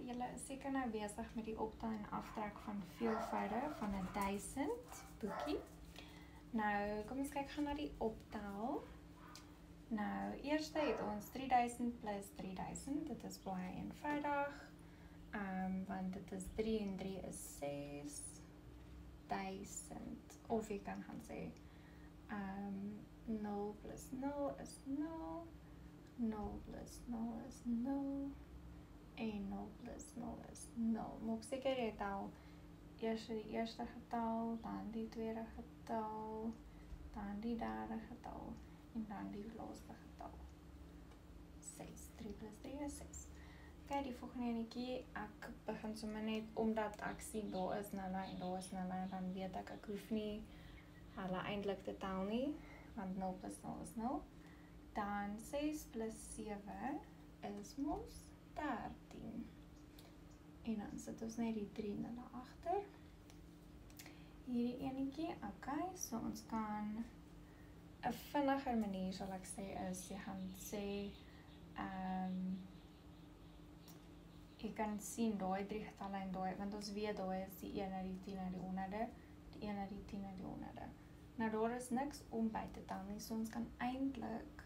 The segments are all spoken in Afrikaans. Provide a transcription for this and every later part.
julle is seker nou besig met die optel en aftrek van veelvoude van 1000 boekie. Nou, kom ons kyk gaan na die optel. Nou, eerste het ons 3000 plus 3000, dit is baie eenvoudig, want dit is 3 en 3 is 6000, of jy kan gaan sê, 0 plus 0 is 0, 0 plus 0 is 0, en 0 plus 0 is 0. Maak seker jy tel eers die eerste getal, dan die tweede getal, dan die derde getal, en dan die laaste getal. 6, 3 plus 3 is 6. Oké, die volgende enetjie, ek begin sommer net, omdat ek sien daar is nulle en daar is nulle, dan weet ek hoef nie hulle eintlik te tel nie, want 0 plus 0 is 0. Dan 6 plus 7 is mos 13. En dan sit ons net die 3 nulle agter. Hierdie enetjie, okay, so ons kan 'n vinniger manier sal ek sê is, jy gaan sê, jy kan sien daai 3 getalle en daai, want ons weet daai is die 1 uit die 10 uit die honderde, die 1 uit die 10 uit die honderde. Nou daar is niks om by te tel nie, so ons kan eintlik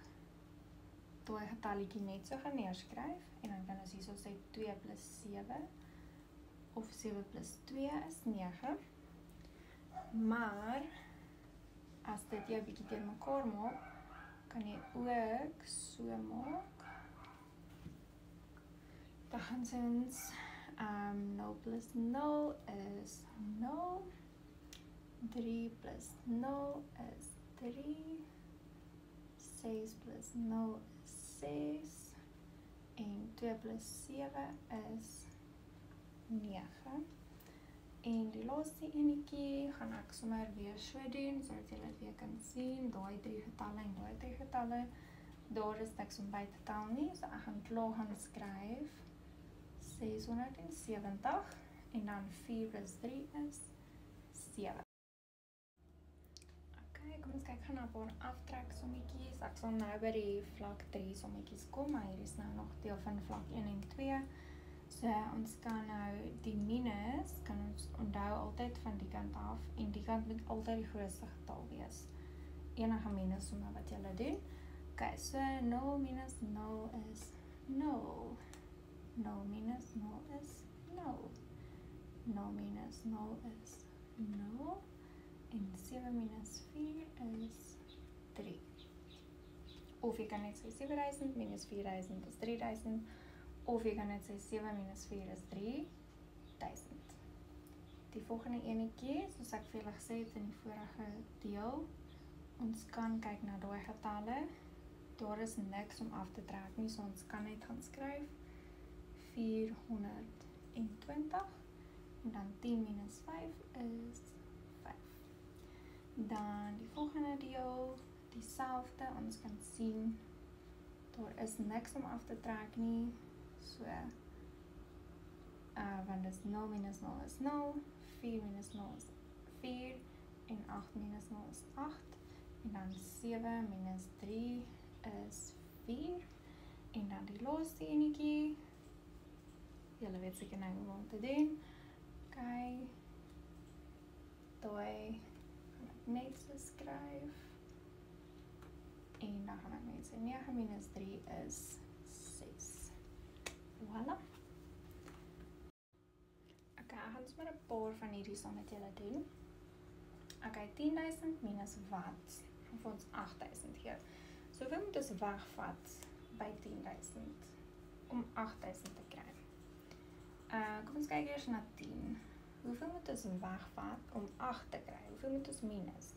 daai getalletjie net so gaan neerskryf, en dan kan ons hierso sê 2 plus 7, of 7 plus 2 is 9. Maar, as dit jou bietjie teen mekaar maak, kan jy ook so maak. Dan gaan sê ons, 0 plus 0 is 0, 3 plus 0 is 3, 6 plus 0 is 6, en 2 plus 7 is 9. En die laaste enetjie gaan ek sommer weer so doen, sodat julle dit weer kan sien, daai 3 getalle en daai 3 getalle, daar is niks om by te tel nie, so ek gaan klaar gaan skryf, 670, en dan 4 plus 3 is 7. Ok, kom ons kyk gaan na 'n paar aftreksommetjies. Ek sal nou by die vlak 3 sommetjies kom, maar hier is nou nog deel van vlak 1 en 2. So ons kan nou die minus, kan ons onthou altyd van die kant af, en die kant moet altyd die grootste getal wees. Enige minus sommer wat julle doen. Ok, so 0 minus 0 is 0. 0 minus 0 is 0. 0 minus 0 is 0. En 7 minus 4 is 3. Of jy kan net sê 7000 minus 4000 is 3000. Of jy kan net sê 7 minus 4 is 3000. Die volgende enetjie, soos ek vir julle gesê het in die vorige deel, ons kan kyk na daai getalle. Daar is niks om af te trek nie, so ons kan net gaan skryf 420, en dan 10 minus 5 is 5. Dan die volgende deel, dieselfde, ons kan sien, daar is niks om af te trek nie, so, want dis 0 minus 0 is 0, 4 minus 0 is 4, en 8 minus 0 is 8, en dan 7 minus 3 is 4, en dan die laaste enetjie, julle weet seker nou hoe om te doen, ok, daai gaan ek net so skryf, en dan gaan ek net sê 9 minus 3 is 6. Voilà. Ok, ek gaan sommer 'n paar van hierdie saam met julle doen. Ok, 10.000 minus wat? Of ons 8.000 hier. So hoeveel moet ons wegvat by 10.000 om 8.000 te kry? Kom ons kyk eers na 10. Hoeveel moet ons wegvat om 8 te kry? Hoeveel moet ons minus?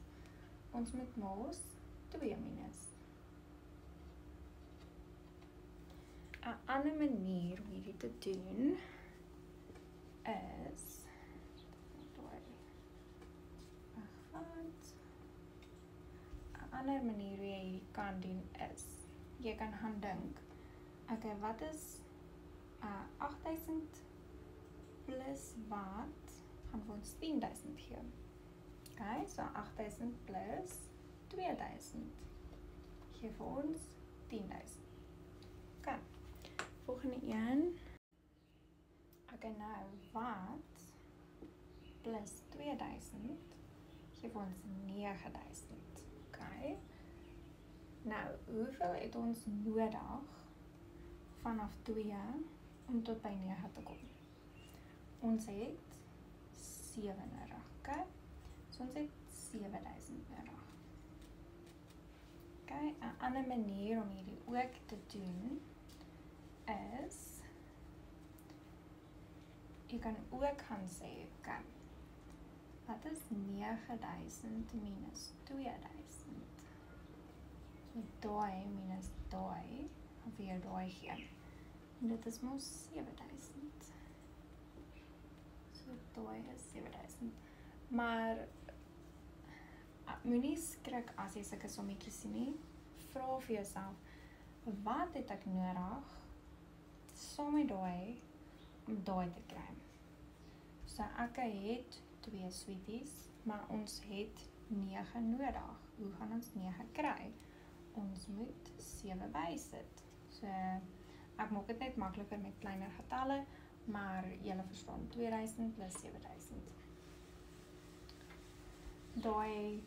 Ons moet mos 2 minus. 'n ander manier om hierdie te doen is wegvat. 'n ander manier hoe jy hierdie kan doen is, jy kan gaan dink, okay, wat is 8.000 plus wat gaan vir ons 10.000 gee? Okay, so 8.000 plus 2.000 gee vir ons 10.000. Okay, volgende een. Okay, nou wat plus 2000 geef ons 9000. Okay. Nou, hoeveel het ons nodig vanaf 2 om tot by 9 te kom? Ons het 7 nodig, okay? So ons het 7000 nodig. Okay, 'n ander manier om hierdie ook te doen is, jy kan ook gaan sê, okay, wat is 9000 minus 2000? So daai minus daai, of weer daai gee. En dit is mos 7000. So daai is 7000. Maar moenie skrik as jy sulke sommetjies sien nie. Vra vir jouself, wat het ek nodig saam met daai om daai te kry? So ek het 2 sweeties, maar ons het 9 nodig. Hoe gaan ons 9 kry? Ons moet 7 bysit. So ek maak dit net makliker met kleiner getalle, maar julle verstaan 2000 plus 7000. Daai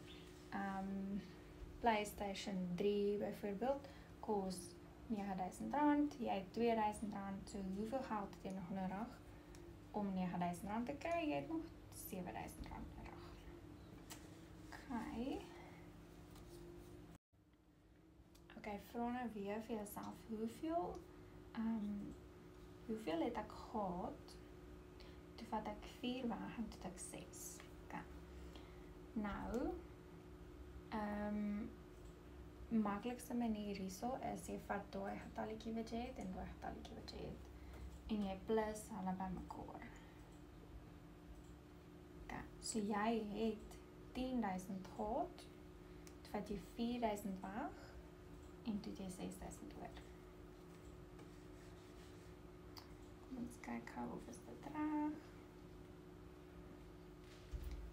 PlayStation 3 byvoorbeeld kos R9000, jy het R2000, so hoeveel geld het jy nog nodig om R9000 te kry? Jy het nog R7000 nodig. Okay, vra nou weer vir jouself, hoeveel het ek gehad, toe vat ek 4 weg en toe het ek 6. Okay. Nou, maklikste manier hierso is jy vat daai getalletjie wat jy het en daai getalletjie wat jy het en jy plus hulle bymekaar. Okay, so jy het 10.000 gehad, toe vat jy 4.000 weg en toe het jy 6.000 oor. Kom ons kyk gou of is dit reg.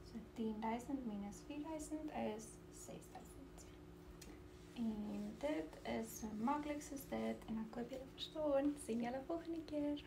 So 10.000 minus 4.000 is 6.000. En dit is so maklik soos dit en ek hoop julle verstaan. Sien julle volgende keer.